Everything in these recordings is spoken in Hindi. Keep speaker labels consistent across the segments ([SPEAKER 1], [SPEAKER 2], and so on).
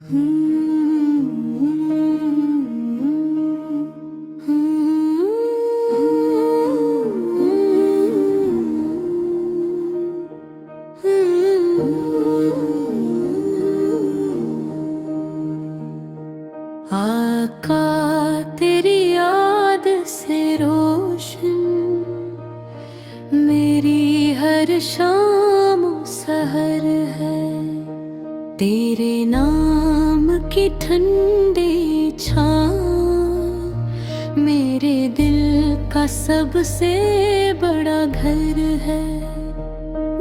[SPEAKER 1] आका तेरी याद से रोशन मेरी हर शाम सहर है। तेरे नाम की ठंडी छाँव मेरे दिल का सबसे बड़ा घर है।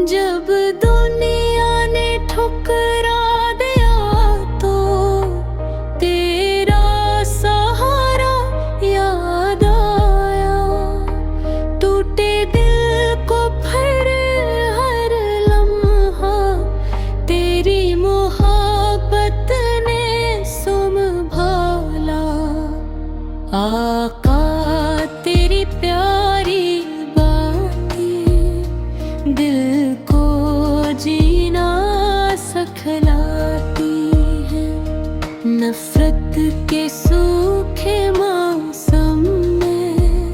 [SPEAKER 1] जब दुनिया ने ठुकरा दिया तो तेरा सहारा याद आया। टूटे दिल को फिर हर लम्हा तेरी मोहब्बत ने संभाला। आका तेरी प्यारी बातें दिल को जीना सिखलाती हैं। नफरत के सूखे मौसम में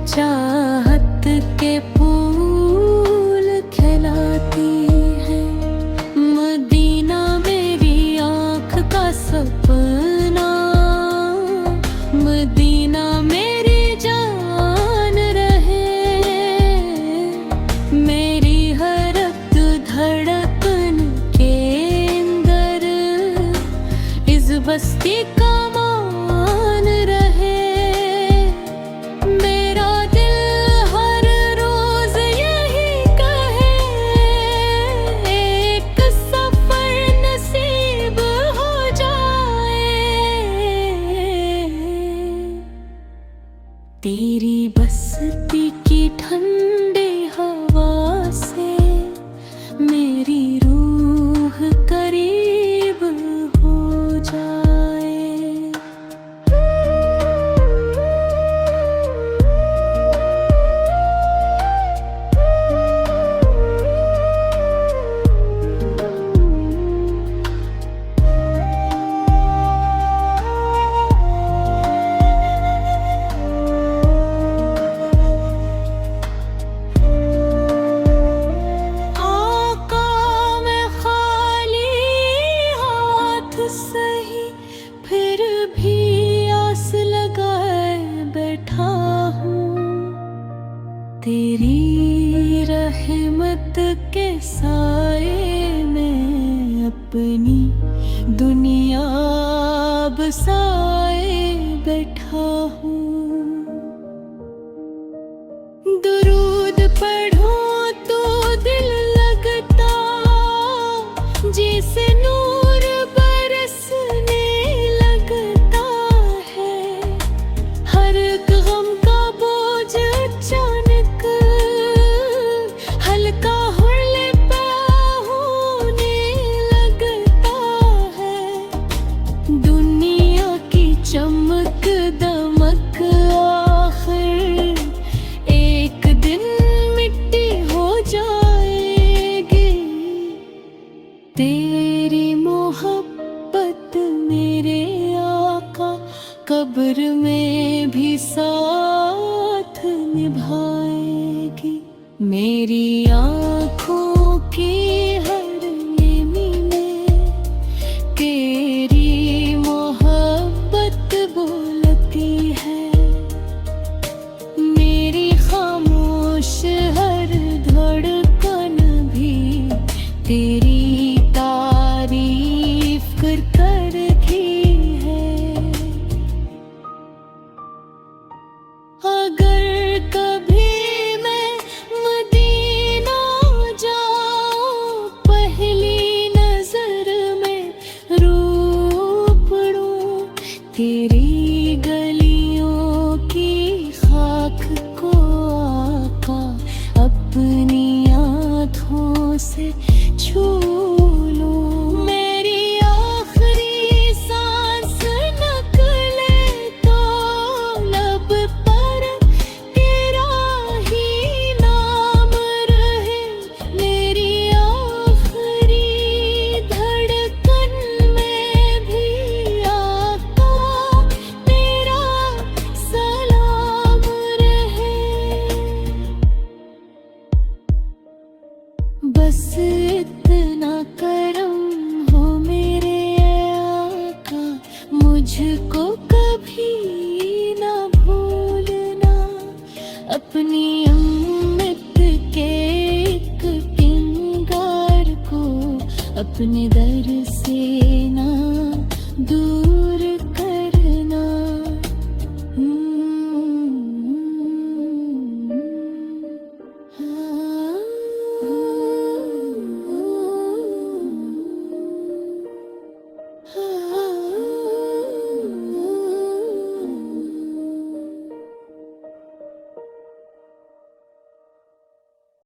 [SPEAKER 1] चाहत के फूल खिलाती हैं। मदीना मेरी आँख का सपना, मदीना मेरी जान रहे। मेरी हर धड़कन के अंदर इस बस्ती का मान रहे। मेरा दिल हर रोज यही कहे, एक सफर नसीब हो जाए। तेरी बस्ती की ठंडी हवा से मेरी रूह करीब हो जाए। आका मैं खाली हाथ सही फिर भी आस लगाए बैठा हूँ। तेरी रहमत के साए में अपनी दुनिया बसाए बैठा हूँ। दुरूद पढ़ूं तो दिल लगता जैसे नूर बरसने लगता है। हर गम का बोझ अचानक हल्का होने पे होने लगता है। दुनिया की चमक दमक आखिर एक दिन मिट्टी हो जाएगी। तेरी मोहब्बत मेरे आका कब्र में भी साथ निभाएगी। मेरी आँखों की हर नेमी में तेरी मोहब्बत बोलती है। मेरी खामोश हर धड़कन भी तेरी तारीफ कर करती है। अगर कभी मैं मदीना जाऊं, पहली नजर में रूप लूं तेरी गलियों की खाक को। आका अपनी हाथों से छू लूं। मेरी आखिरी सांस निकले तो लब पर तेरा ही नाम रहे। मेरी आखिरी धड़कन में अपने दर से ना दूर